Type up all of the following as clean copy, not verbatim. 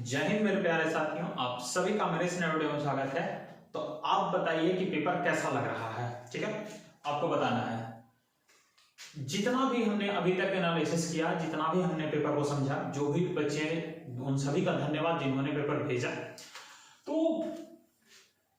जय हिंद मेरे प्यारे साथियों, आप सभी का मेरे इस नए वीडियो में स्वागत है। तो आप बताइए कि पेपर कैसा लग रहा है। ठीक है, आपको बताना है। जितना भी हमने अभी तक एनालिसिस किया, जितना भी हमने पेपर को समझा, जो भी बच्चे, उन सभी का धन्यवाद जिन्होंने पेपर भेजा। तो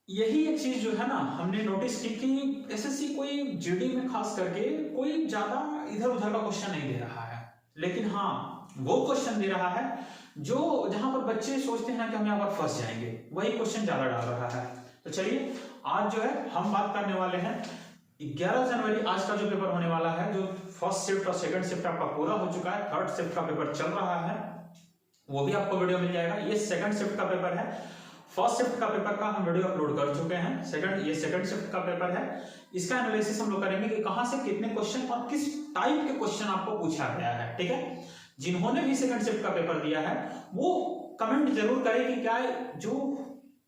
यही एक चीज जो है ना, हमने नोटिस की कि एसएससी कोई जीडी में खास करके कोई ज्यादा इधर उधर का क्वेश्चन नहीं दे रहा है, लेकिन हाँ वो क्वेश्चन दे रहा है जो जहां पर बच्चे सोचते हैं कि हम यहाँ पर फंस जाएंगे, वही क्वेश्चन ज्यादा डाल रहा है। तो चलिए आज जो है हम बात करने वाले हैं 11 जनवरी आज का जो पेपर होने वाला है, जो फर्स्ट शिफ्ट और सेकंड शिफ्ट आपका पूरा हो चुका है, थर्ड शिफ्ट का पेपर चल रहा है, वो भी आपको वीडियो मिल जाएगा। ये सेकंड शिफ्ट का पेपर है, फर्स्ट शिफ्ट का पेपर का हम वीडियो अपलोड कर चुके हैं। ये सेकंड शिफ्ट का पेपर है, इसका एनालिसिस हम लोग करेंगे कि कहां से कितने क्वेश्चन और किस टाइप के क्वेश्चन आपको पूछा गया है। ठीक है, जिन्होंने भी सेकंड शिफ्ट का पेपर दिया है वो कमेंट जरूर करें कि क्या जो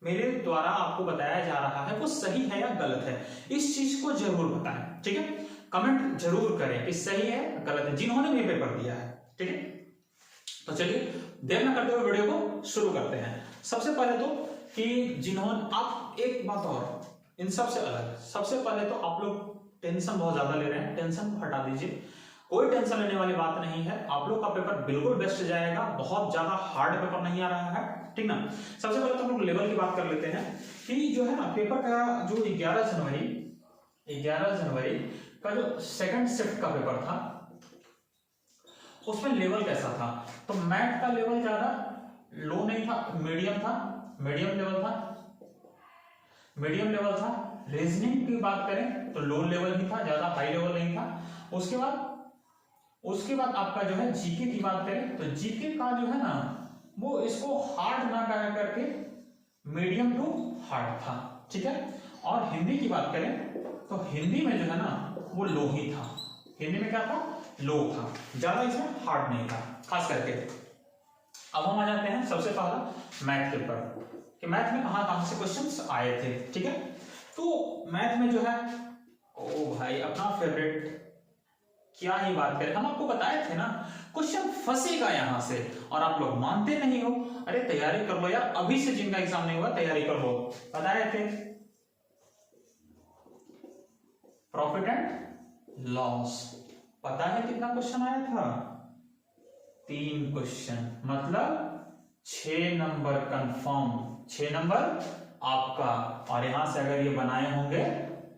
मेरे द्वारा आपको बताया जा रहा है वो सही है या गलत है। इस चीज को जरूर बताएं। ठीक है, कमेंट जरूर करें कि सही है गलत है, जिन्होंने भी पेपर दिया है। ठीक है, तो चलिए देर न करते हुए वीडियो को शुरू करते हैं। सबसे पहले तो कि जिन्होंने, आप एक बात और इन सबसे अलग, सबसे पहले तो आप लोग टेंशन बहुत ज्यादा ले रहे हैं, टेंशन को हटा दीजिए। कोई टेंशन लेने वाली बात नहीं है, आप लोग का पेपर बिल्कुल बेस्ट जाएगा, बहुत ज्यादा हार्ड पेपर नहीं आ रहा है। ठीक ना, सबसे पहले तो हम लोग लेवल की बात कर लेते हैं कि जो है ना पेपर का जो 11 जनवरी का जो सेकंड शिफ्ट का पेपर था उसमें लेवल कैसा था। तो मैथ का लेवल ज्यादा लो नहीं था, मीडियम लेवल था। रीजनिंग की बात करें तो लो लेवल ही था, ज्यादा हाई लेवल नहीं था। उसके बाद आपका जो है जीके की बात करें तो जीके का जो है ना वो इसको हार्ड ना कर करके मीडियम टू हार्ड था। ठीक है, और हिंदी की बात करें तो हिंदी में जो है ना वो लो ही था। हिंदी में क्या था, लो था, ज्यादा इसमें हार्ड नहीं था खास करके। अब हम आ जाते हैं सबसे पहला मैथ के ऊपर कि मैथ में कहां से क्वेश्चंस आए थे। ठीक है, तो मैथ में जो है ओ भाई अपना फेवरेट, क्या ही बात करें, हम आपको बताए थे ना क्वेश्चन फंसेगा यहां से, और आप लोग मानते नहीं हो। अरे तैयारी कर लो यार, अभी से जिनका एग्जाम नहीं हुआ तैयारी कर लो। बताए थे प्रॉफिट एंड लॉस, पता है कितना क्वेश्चन आया था, 3 क्वेश्चन, मतलब 6 नंबर कंफर्म, 6 नंबर आपका। और यहां से अगर ये बनाए होंगे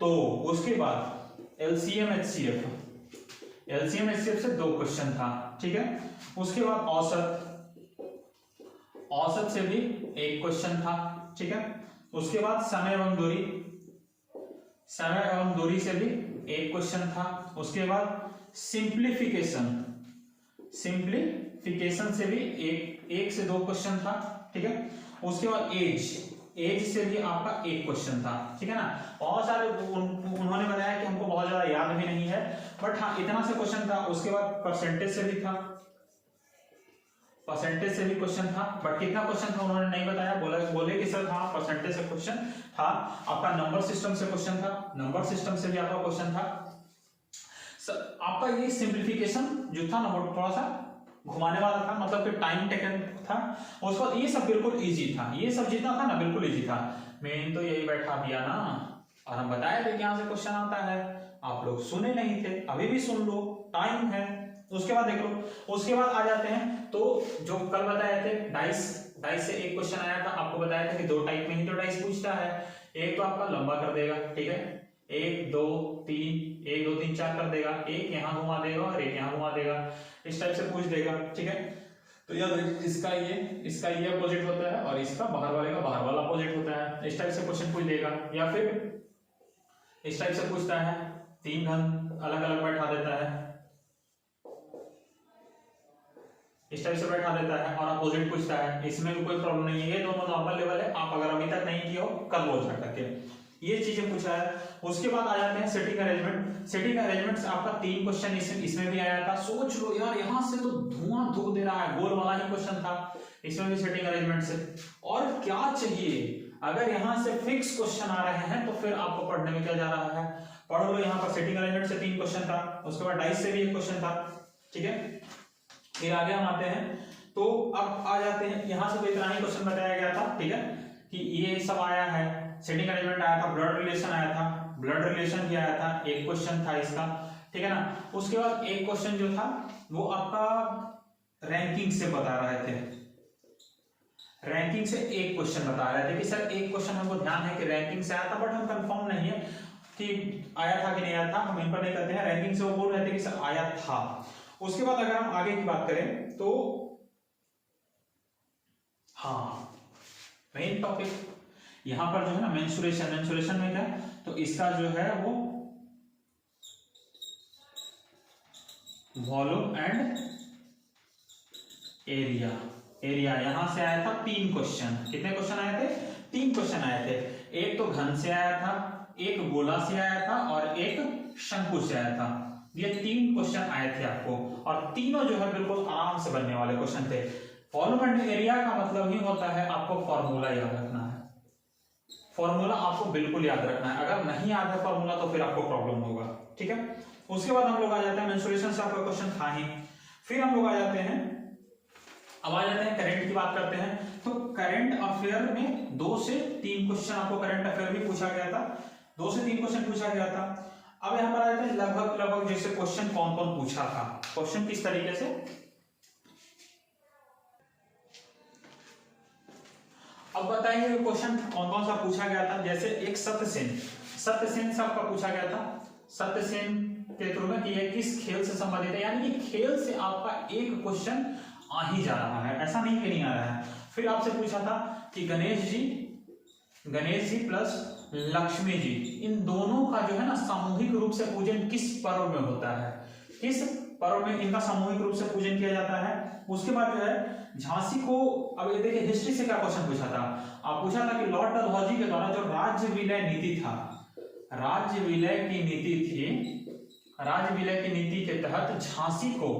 तो उसके बाद एलसीएम एचसीएफ से 2 क्वेश्चन था। ठीक है, उसके बाद औसत से भी 1 क्वेश्चन था। ठीक है, उसके बाद समय एवं दूरी से भी 1 क्वेश्चन था। उसके बाद सिंप्लीफिकेशन से भी 1 से 2 क्वेश्चन था। ठीक है, उसके बाद एज से भी आपका 1 क्वेश्चन था। ठीक है ना, बहुत सारे उन्होंने बताया कि हमको बहुत ज्यादा याद भी नहीं है, बट हाँ इतना से क्वेश्चन था। उसके बाद परसेंटेज से भी क्वेश्चन था, बट कितना क्वेश्चन था उन्होंने नहीं बताया। बोले कि सर हाँ परसेंटेज से क्वेश्चन था। आपका नंबर सिस्टम से क्वेश्चन था, नंबर सिस्टम से भी आपका क्वेश्चन था। आपका ये सिंप्लीफिकेशन जो था ना वो थोड़ा सा घुमाने वाला था, मतलब कि टाइम टेकन था। उसके बाद ये सब बिल्कुल इजी था, ये सब जितना था ना बिल्कुल इजी था। मेन तो यही बैठा दिया ना, और हम बताए थे कि यहाँ से क्वेश्चन आता है, आप लोग सुने नहीं थे, अभी भी सुन लो, टाइम है। उसके बाद देख लो, उसके बाद आ जाते हैं तो जो कल बताए थे डाइस से 1 क्वेश्चन आया था। आपको बताया था कि 2 टाइप में ही तो डाइस पूछता है, एक तो आपका लंबा कर देगा, ठीक है, 1 2 3 4 कर देगा, एक यहाँ घुमा देगा और एक यहाँ घुमा देगा, इस टाइप से पूछ देगा। ठीक है, तो याद इसका ये अपोजिट होता है और इसका बाहर वाले का बाहर वाला अपोजिट होता है, इस टाइप से क्वेश्चन पूछ देगा। या फिर इस टाइप से पूछता है, 3 घन अलग अलग बैठा देता है, इस टाइप से बैठा देता है और अपोजिट पूछता है। इसमें भी कोई प्रॉब्लम नहीं है, ये दोनों नॉर्मल लेवल है, आप अगर अभी तक नहीं किए हो कर लो जा करके, ये चीजें पूछा है। उसके बाद आ जाते हैं सेटिंग अरेंजमेंट से आपका 3 क्वेश्चन इसमें भी आया था। सोच लो यार, यहां से तो धुआं धूप दे रहा है, गोल वाला ही क्वेश्चन था, इसमें भी सेटिंग अरेंजमेंट से। और क्या चाहिए, अगर यहां से फिक्स क्वेश्चन आ रहे हैं तो फिर आपको पढ़ने में क्या जा रहा है, पढ़ लो। यहाँ पर सेटिंग अरेंजमेंट से 3 क्वेश्चन था, उसके बाद डाइस से भी 1 क्वेश्चन था। ठीक है, फिर आगे हम आते हैं तो अब आ जाते हैं, यहां से तो इतना ही क्वेश्चन बताया गया था, ठीक है, कि ये सब आया है, सेटिंग अरेंजमेंट आया था, ब्लड रिलेशन आया था, ब्लड रिलेशन भी आया था, एक क्वेश्चन था इसका, ठीक है ना। उसके बाद एक क्वेश्चन जो था वो आपका रैंकिंग से बता रहे थे, रैंकिंग से एक क्वेश्चन बता रहे थे कि सर एक क्वेश्चन हमको ध्यान है कि रैंकिंग से आया था, बट हम कंफर्म नहीं है कि आया था कि नहीं आया था, हम इन पर नहीं करते हैं, रैंकिंग से वो बोल रहे थे कि सर आया था। उसके बाद अगर हम आगे की बात करें तो हाँ, मेन टॉपिक यहां पर जो है ना मेंस्ट्रुएशन, मेंस्ट्रुएशन में क्या, तो इसका जो है वो वॉल्यूम एंड एरिया, एरिया यहां से आया था 3 क्वेश्चन, कितने क्वेश्चन आए थे, 3 क्वेश्चन आए थे, एक तो घन से आया था, एक गोला से आया था और एक शंकु से आया था, ये 3 क्वेश्चन आए थे आपको, और तीनों जो है बिल्कुल आराम से बनने वाले क्वेश्चन थे। वॉल्यूम एंड एरिया का मतलब ही होता है आपको फॉर्मूला याद रखना है, फॉर्मूला आपको बिल्कुल याद रखना है, अगर नहीं याद है फॉर्मूला तो फिर आपको प्रॉब्लम होगा, ठीक है। उसके बाद हम लोग आ जाते हैं, मेंस्ट्रुएशन से आपका क्वेश्चन था ही, फिर हम लोग आ जाते हैं, अब आ जाते हैं करंट की बात करते हैं। तो करंट अफेयर में 2 से 3 क्वेश्चन आपको करंट अफेयर भी पूछा गया था, 2 से 3 क्वेश्चन पूछा गया था। अब यहां पर आ जाते हैं लगभग लगभग जैसे क्वेश्चन कौन कौन पूछा था, क्वेश्चन किस तरीके से, अब बताइए क्वेश्चन कौन कौन सा पूछा गया था। जैसे एक सत्यसेन, सत्यसेन से आपका पूछा गया था, सत्यसेन के थ्रू में कि ये किस खेल से संबंधित है, यानी कि खेल से आपका एक क्वेश्चन आ ही जा रहा है, ऐसा नहीं कि नहीं आ रहा है। फिर आपसे पूछा था कि गणेश जी प्लस लक्ष्मी जी, इन दोनों का जो है ना सामूहिक रूप से पूजन किस पर्व में होता है, किस पर्व में इनका सामूहिक रूप से पूजन किया जाता है। उसके बाद जो है झांसी को, अब ये देखिए हिस्ट्री से क्या क्वेश्चन पूछा था, आप पूछा था कि लॉर्ड डलहौजी के द्वारा जो राज्य विलय नीति था, राज्य विलय की नीति थी, राज्य विलय की नीति के तहत झांसी को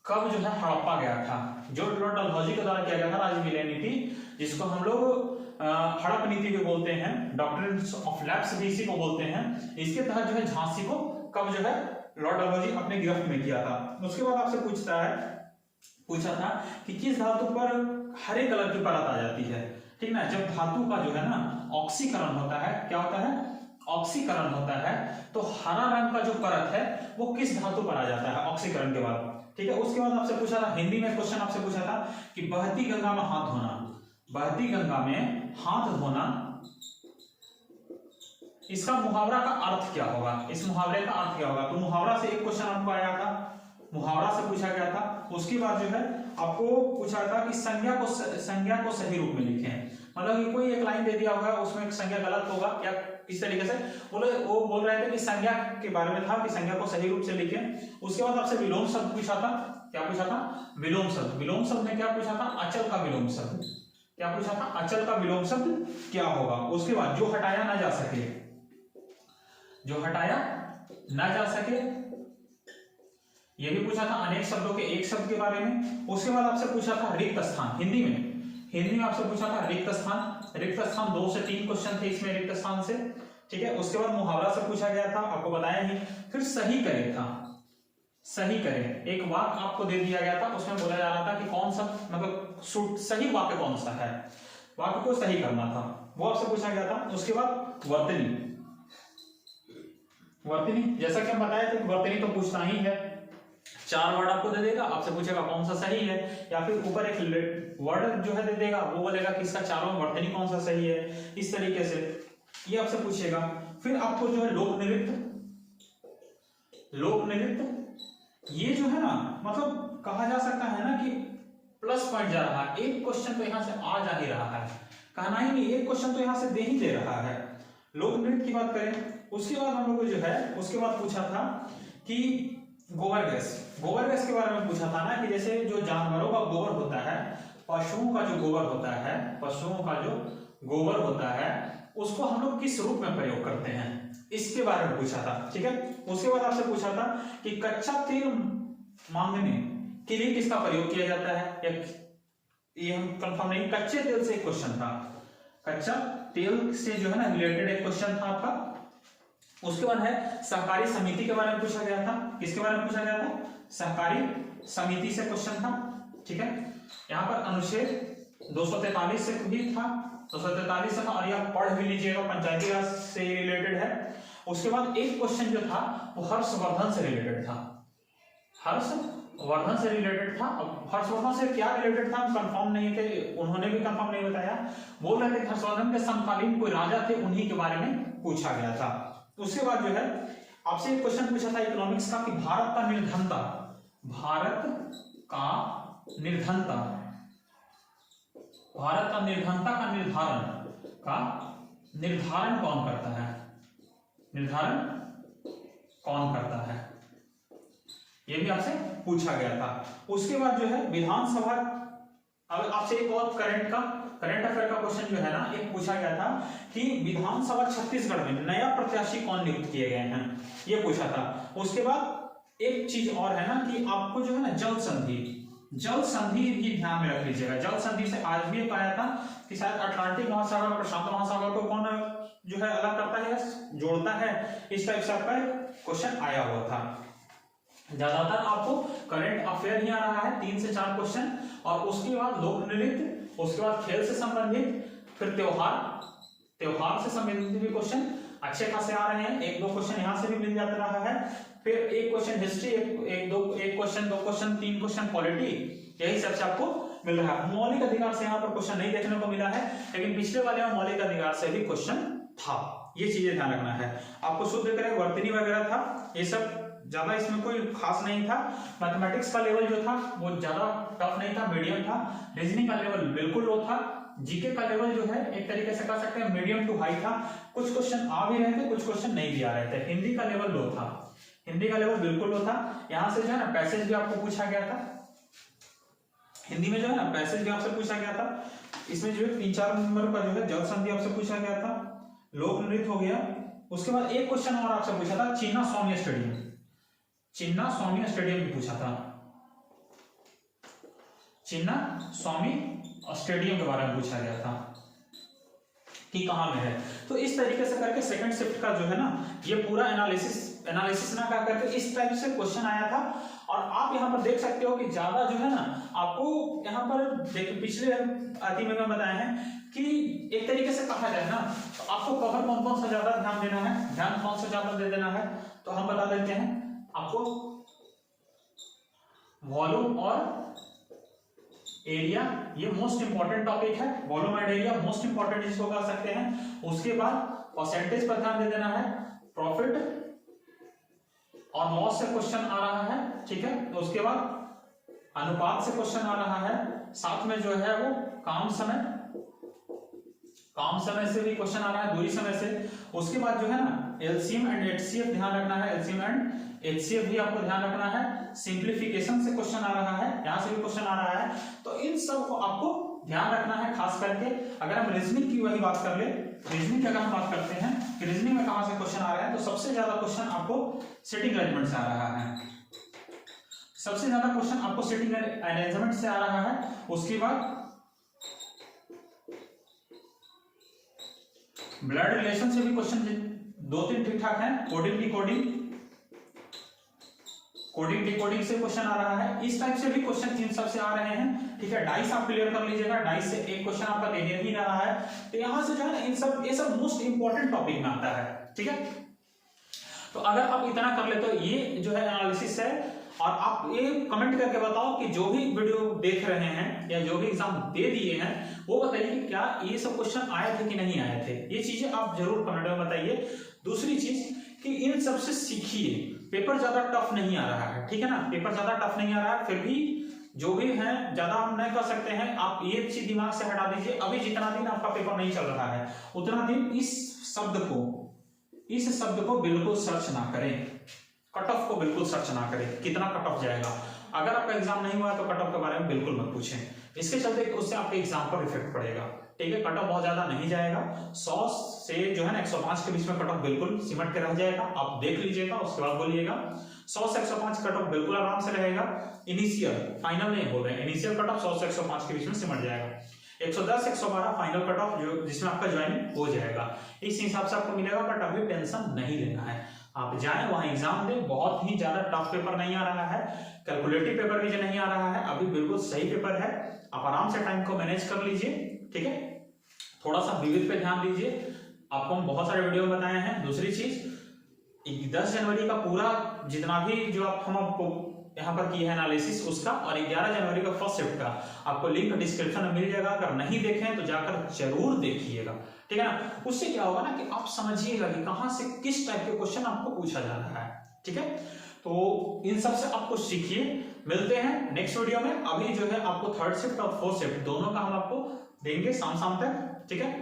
कब जो है हड़प्पा गया था, जो लॉर्ड डलहौजी के द्वारा किया गया था राज्य विलय नीति, जिसको हम लोग हड़प नीति भी बोलते हैं, डॉक्ट्रिन्स ऑफ लैप्स भी इसी को बोलते हैं। इसके तहत जो है झांसी को कब जो है लॉर्ड डलहौजी अपने गिरफ्त में किया था। उसके बाद आपसे पूछा था कि किस धातु पर हरे कलर की परत आ जाती है, ठीक ना। जब धातु का जो है ना ऑक्सीकरण होता है, क्या होता है, ऑक्सीकरण होता है, तो हरा रंग का जो परत है वो किस धातु पर आ जाता है ऑक्सीकरण के बाद, ठीक है। उसके बाद आपसे पूछा था, हिंदी में क्वेश्चन आपसे पूछा था कि बहती गंगा में हाथ धोना, बहती गंगा में हाथ धोना, इसका मुहावरा का अर्थ क्या होगा, इस मुहावरे का अर्थ क्या होगा। तो मुहावरा से एक क्वेश्चन आपको आया था, मुहावरा से पूछा गया था। उसके बाद जो है आपको पूछा था कि संज्ञा को सही रूप में लिखें, मतलब कि कोई एक लाइन दे दिया होगा उसमें एक संज्ञा गलत होगा या इस तरीके से वो बोल रहे थे कि संज्ञा के बारे में था कि संज्ञा को सही रूप से लिखें। उसके बाद आपसे विलोम शब्द पूछा था, क्या पूछा था, विलोम शब्द। विलोम शब्द में क्या पूछा था, अचल का विलोम शब्द, क्या पूछा था, अचल का विलोम शब्द क्या होगा। उसके बाद जो हटाया ना जा सके, जो हटाया ना जा सके, यह भी पूछा था। अनेक शब्दों के एक शब्द के बारे में। उसके बाद आपसे पूछा था रिक्त स्थान, हिंदी में आपसे पूछा था रिक्त स्थान। रिक्त स्थान 2 से 3 क्वेश्चन थे इसमें रिक्त स्थान से, ठीक है। उसके बाद मुहावरा से पूछा गया था, आपको बताया ही। फिर सही करें था, सही करें, एक वाक्य आपको दे दिया गया था, उसमें बोला जा रहा था कि कौन सा मतलब सही वाक्य कौन सा है, वाक्य को सही करना था, वो आपसे पूछा गया था। उसके बाद वर्तनी, वर्तनी जैसा कि हम बताए थे वर्तनी तो पूछना ही है, 4 वर्ड आपको दे देगा, आपसे पूछेगा कौन सा सही है, या फिर ऊपर एक वर्ड जो है दे देगा, वो बोलेगा कि इसका चारों वर्तनी कौन सा सही है, इस तरीके से ये आपसे पूछेगा। फिर आपको जो है लोक नृत्य ये जो है ना मतलब कहा जा सकता है ना कि प्लस पॉइंट जा रहा है, एक क्वेश्चन तो यहां से आ जा ही रहा है, कहना ही नहीं, एक क्वेश्चन तो यहां से दे ही दे रहा है। लोक नृत्य की बात करें, उसके बाद हम लोग जो है उसके बाद पूछा था कि गोबर गैस के बारे में पूछा था ना, कि जैसे जो जानवरों का गोबर होता है, पशुओं का जो गोबर होता है, पशुओं का जो गोबर होता है उसको हम लोग किस रूप में प्रयोग करते हैं, इसके बारे में पूछा था, ठीक है। उसके बाद आपसे पूछा था कि कच्चा तेल मांगने के लिए किसका प्रयोग किया जाता है, या ये हम कंफर्म नहीं, कच्चे तेल से एक क्वेश्चन था, कच्चा तेल से जो है ना रिलेटेड एक क्वेश्चन था आपका। उसके बाद है सहकारी समिति के बारे में पूछा गया था, किसके बारे में पूछा गया था, सहकारी समिति से क्वेश्चन था। ठीक है। यहाँ पर अनुच्छेद 243 से भी था, 243 से था, और यह पढ़ भी लीजिएगा, पंचायती राज से रिलेटेड है। उसके बाद एक क्वेश्चन जो था वो हर्षवर्धन से रिलेटेड था, हर्षवर्धन से रिलेटेड था। अब हर्षवर्धन से क्या रिलेटेड था कंफर्म नहीं थे, उन्होंने भी कंफर्म नहीं बताया। बोल रहे थे हर्षवर्धन के समकालीन कोई राजा थे, उन्हीं के बारे में पूछा गया था। उसके बाद जो है आपसे एक क्वेश्चन पूछा था इकोनॉमिक्स का कि भारत का निर्धनता का निर्धारण कौन करता है, ये भी आपसे पूछा गया था। उसके बाद जो है विधानसभा, अब आपसे एक और करंट अफेयर का क्वेश्चन जो है ना एक पूछा गया था कि विधानसभा छत्तीसगढ़ में नया प्रत्याशी कौन नियुक्त किए गए हैं, ये पूछा था। उसके बाद एक चीज और है ना कि आपको जो है ना जल संधि भी ध्यान में रख लीजिएगा। जल संधि से आज भी एक आया था कि शायद अटलांटिक महासागर और प्रशांत महासागर को कौन जो है अलग करता है, जोड़ता है, इस टाइप से आपका क्वेश्चन आया हुआ था। ज्यादातर आपको करंट अफेयर ही आ रहा है, 3 से 4 क्वेश्चन, और उसके बाद लोक नृत्य, उसके बाद खेल से संबंधित, फिर त्योहार से संबंधित भी क्वेश्चन अच्छे खासे आ रहे हैं। 1-2 क्वेश्चन यहाँ से भी मिल जाता रहा है, फिर एक क्वेश्चन हिस्ट्री, एक क्वेश्चन 2 क्वेश्चन 3 क्वेश्चन पॉलिटी, यही सबसे आपको मिल रहा है। मौलिक अधिकार से यहाँ पर क्वेश्चन नहीं देखने को मिला है, लेकिन पिछले वाले में मौलिक अधिकार से भी क्वेश्चन था, ये चीजें ध्यान रखना है आपको। शुद्ध करें वर्तनी वगैरह था, ये सब ज्यादा इसमें कोई खास नहीं था। मैथमेटिक्स का लेवल जो था वो ज्यादा टफ नहीं था, मीडियम था। रीजनिंग का लेवल बिल्कुल लो था। जीके का लेवल जो है एक तरीके से कह सकते हैं मीडियम टू हाई था, कुछ क्वेश्चन आ भी रहे थे, कुछ क्वेश्चन नहीं भी आ रहे थे। हिंदी का लेवल लो था, हिंदी का लेवल बिल्कुल लो था। यहाँ से जो है ना पैसेज भी आपको पूछा गया था, हिंदी में जो है ना पैसेज भी आपसे पूछा गया था। इसमें जो है 3-4 नंबर का जो है जल संधि आपसे पूछा गया था, लोक नृत्य हो गया। उसके बाद एक क्वेश्चन और आपसे पूछा था चिन्ना स्वामी स्टेडियम भी पूछा था, चिन्ना स्वामी स्टेडियम के बारे में पूछा गया था कि कहां में है। तो इस तरीके से करके सेकंड शिफ्ट का जो है ना ये पूरा एनालिसिस ना कर करके इस टाइप से क्वेश्चन आया था। और आप यहाँ पर देख सकते हो कि ज्यादा जो है ना आपको यहाँ पर देखिए पिछले आदि में बताया है कि एक तरीके से कहा जाए ना तो आपको कवर कौन सा ज्यादा ध्यान देना है, ध्यान कौन सा ज्यादा दे देना है, तो हम बता देते हैं आपको वॉल्यूम और एरिया, ये मोस्ट इंपॉर्टेंट टॉपिक है। Volume and area most important जिसको कह सकते हैं। उसके बाद परसेंटेज पर ध्यान दे देना है, प्रॉफिट और लॉस से क्वेश्चन आ रहा है, ठीक है। तो उसके बाद अनुपात से क्वेश्चन आ रहा है, साथ में जो है वो काम समय से भी क्वेश्चन आ रहा है, दूरी समय से। उसके बाद जो है ना एलसीएम एंड एचसीएफ ध्यान रखना है, एलसीएम एंड एचसीएफ भी आपको ध्यान रखना है। सिंप्लीफिकेशन से क्वेश्चन आ रहा है, यहां से भी क्वेश्चन आ रहा है। तो इन सब को आपको ध्यान रखना है। खास करके अगर हम रीजनिंग की वही बात कर ले, रीजनिंग की अगर हम बात करते हैं कि रीजनिंग में कहां से क्वेश्चन आ रहा है, तो सबसे ज्यादा क्वेश्चन आपको सिटिंग अरेंजमेंट से आ रहा है, सबसे ज्यादा क्वेश्चन आपको सिटिंग अरेंजमेंट से आ रहा है। उसके बाद ब्लड रिलेशन से भी क्वेश्चन 2-3 ठीक ठाक है। कोडिंग डिकोडिंग से क्वेश्चन आ रहा है, इस टाइप से भी क्वेश्चन इन सब से आ रहे हैं, ठीक है। डाइस आप क्लियर कर लीजिएगा, डाइस से एक क्वेश्चन आपका देने ही रहा है। तो यहां से जो है ना ये सब मोस्ट इंपॉर्टेंट टॉपिक में आता है, ठीक है। तो अगर आप इतना कर ले तो ये जो है एनालिसिस है। और आप ये कमेंट करके बताओ कि जो भी वीडियो देख रहे हैं या जो भी एग्जाम दे दिए हैं वो बताइए कि क्या ये सब क्वेश्चन आए थे कि नहीं आए थे, ये चीजें आप जरूर कमेंट में बताइए। दूसरी चीज कि इन सब से सीखिए, पेपर ज्यादा टफ नहीं आ रहा है, ठीक है ना, पेपर ज्यादा टफ नहीं आ रहा है, फिर भी जो भी है ज्यादा हम नहीं कर सकते हैं। आप ये चीज दिमाग से हटा दीजिए, अभी जितना दिन आपका पेपर नहीं चल रहा है उतना दिन इस शब्द को बिल्कुल सर्च ना करें, कट ऑफ को बिल्कुल सर्च ना करें, कितना कट ऑफ जाएगा। अगर आपका एग्जाम नहीं हुआ तो कट ऑफ के बारे में बिल्कुल मत पूछें, इसके चलते उससे आपके एग्जाम पर इफेक्ट पड़ेगा, ठीक है। कट ऑफ बहुत ज्यादा नहीं जाएगा, 100 से जो है ना 105 के बीच में कट ऑफ बिल्कुल सिमट के रह जाएगा। आप देख लीजिएगा, उसके बाद बोलिएगा। 100 से 105 कट ऑफ बिल्कुल आराम से रहेगा। इनिशियल, फाइनल नहीं बोल रहे हैं, इनिशियल कट ऑफ 100 से 105 के बीच में सिमट जाएगा। 110 112 फाइनल कट ऑफ जो जिसमें आपका ज्वाइनिंग हो जाएगा, इस हिसाब से आपको मिलेगा। बट अभी टेंशन नहीं लेना है, आप जाएं वहां एग्जाम दें, बहुत ही ज्यादा टफ पेपर नहीं आ रहा है, कैलकुलेटिव पेपर भी जो नहीं आ रहा है, अभी बिल्कुल सही पेपर है। आप आराम से टाइम को मैनेज कर लीजिए, ठीक है। थोड़ा सा विविध पे ध्यान दीजिए, आपको हम बहुत सारे वीडियो बताए हैं। दूसरी चीज 10 जनवरी का पूरा जितना भी जो हम आपको यहाँ पर की है एनालिसिस उसका, और 11 जनवरी का फर्स्ट शिफ्ट का आपको लिंक डिस्क्रिप्शन में मिल जाएगा। अगर नहीं देखें तो जाकर जरूर देखिएगा, ठीक है ना। उससे क्या होगा ना कि आप समझिएगा कि कहां से किस टाइप के क्वेश्चन आपको पूछा जा रहा है, ठीक है। तो इन सब से आप कुछ सीखिए। मिलते हैं नेक्स्ट वीडियो में। अभी जो है आपको थर्ड शिफ्ट और फोर्थ शिफ्ट दोनों का हम आपको देंगे शाम तक, ठीक है।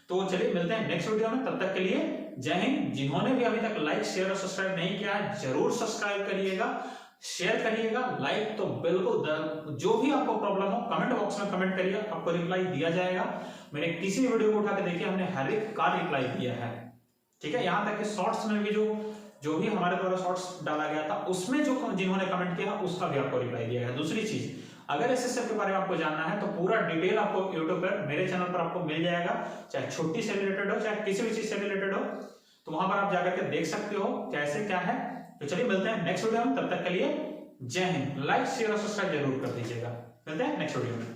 तो चलिए मिलते हैं नेक्स्ट वीडियो में, तब तक के लिए जय हिंद। जिन्होंने भी अभी तक लाइक शेयर और सब्सक्राइब नहीं किया है जरूर सब्सक्राइब करिएगा, शेयर करिएगा, लाइक तो बिल्कुल। जो भी आपको प्रॉब्लम हो कमेंट बॉक्स में कमेंट करिए, आपको रिप्लाई दिया जाएगा। मैंने किसी भी वीडियो को उठा के देखिए, हमने हर एक का रिप्लाई दिया है, ठीक है। यहां तक कि शॉर्ट्स में भी जो भी हमारे द्वारा शॉर्ट्स डाला गया था उसमें जो जिन्होंने कमेंट किया उसका भी आपको रिप्लाई दिया गया। दूसरी चीज, अगर एसएसएफ के बारे में आपको जानना है तो पूरा डिटेल आपको यूट्यूब पर मेरे चैनल पर आपको मिल जाएगा, चाहे छुट्टी से रिलेटेड हो चाहे किसी भी चीज से रिलेटेड हो, तो वहां पर आप जाकर के देख सकते हो कैसे क्या है। तो चलिए मिलते हैं नेक्स्ट वीडियो में, तब तक के लिए जय हिंद। लाइक शेयर और सब्सक्राइब जरूर कर दीजिएगा। मिलते हैं नेक्स्ट वीडियो में।